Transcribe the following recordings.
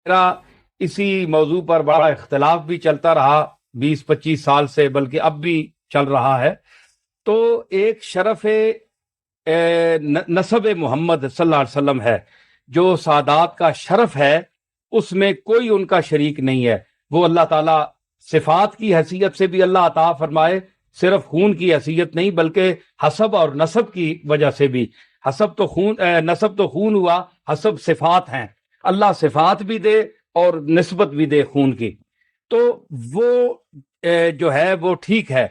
میرا اسی موضوع پر بڑا اختلاف بھی چلتا رہا 20-25 سال سے، بلکہ اب بھی چل رہا ہے۔ تو ایک شرف نسب محمد صلی اللہ علیہ وسلم ہے، جو سادات کا شرف ہے، اس میں کوئی ان کا شریک نہیں ہے۔ وہ اللہ تعالیٰ صفات کی حیثیت سے بھی اللہ عطا فرمائے، صرف خون کی حیثیت نہیں بلکہ حسب اور نسب کی وجہ سے بھی۔ نسب تو خون ہوا، حسب صفات ہیں۔ اللہ صفات بھی دے اور نسبت بھی دے خون کی، تو وہ جو ہے وہ ٹھیک ہے،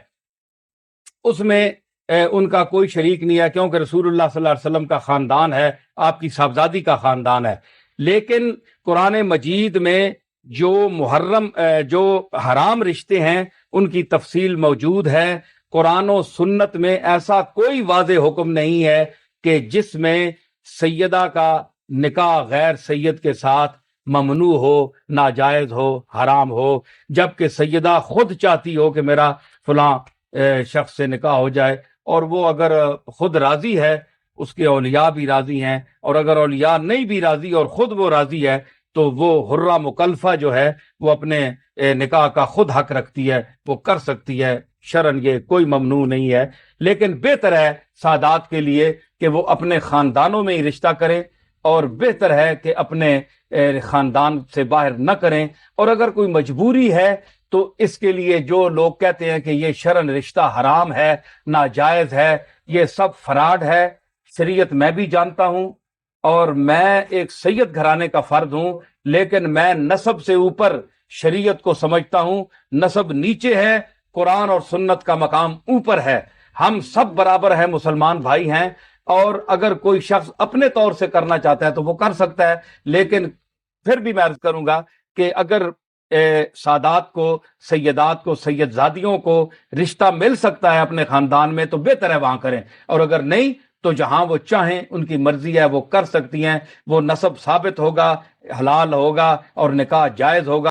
اس میں ان کا کوئی شریک نہیں ہے، کیونکہ رسول اللہ صلی اللہ علیہ وسلم کا خاندان ہے، آپ کی صاحبزادی کا خاندان ہے۔ لیکن قرآن مجید میں جو جو حرام رشتے ہیں ان کی تفصیل موجود ہے۔ قرآن و سنت میں ایسا کوئی واضح حکم نہیں ہے کہ جس میں سیدہ کا نکاح غیر سید کے ساتھ ممنوع ہو، ناجائز ہو، حرام ہو، جبکہ سیدہ خود چاہتی ہو کہ میرا فلاں شخص سے نکاح ہو جائے، اور وہ اگر خود راضی ہے، اس کے اولیاء بھی راضی ہیں، اور اگر اولیاء نہیں بھی راضی اور خود وہ راضی ہے تو وہ حرہ مکلفہ جو ہے وہ اپنے نکاح کا خود حق رکھتی ہے، وہ کر سکتی ہے، شرعن یہ کوئی ممنوع نہیں ہے۔ لیکن بہتر ہے سادات کے لیے کہ وہ اپنے خاندانوں میں ہی رشتہ کریں، اور بہتر ہے کہ اپنے خاندان سے باہر نہ کریں۔ اور اگر کوئی مجبوری ہے تو اس کے لیے جو لوگ کہتے ہیں کہ یہ شرعن رشتہ حرام ہے، ناجائز ہے، یہ سب فراڈ ہے۔ شریعت میں بھی جانتا ہوں، اور میں ایک سید گھرانے کا فرد ہوں، لیکن میں نسب سے اوپر شریعت کو سمجھتا ہوں۔ نسب نیچے ہے، قرآن اور سنت کا مقام اوپر ہے۔ ہم سب برابر ہیں، مسلمان بھائی ہیں، اور اگر کوئی شخص اپنے طور سے کرنا چاہتا ہے تو وہ کر سکتا ہے۔ لیکن پھر بھی میں عرض کروں گا کہ اگر سادات کو، سیدات کو، سیدزادیوں کو رشتہ مل سکتا ہے اپنے خاندان میں تو بہتر ہے وہاں کریں، اور اگر نہیں تو جہاں وہ چاہیں، ان کی مرضی ہے، وہ کر سکتی ہیں۔ وہ نسب ثابت ہوگا، حلال ہوگا، اور نکاح جائز ہوگا۔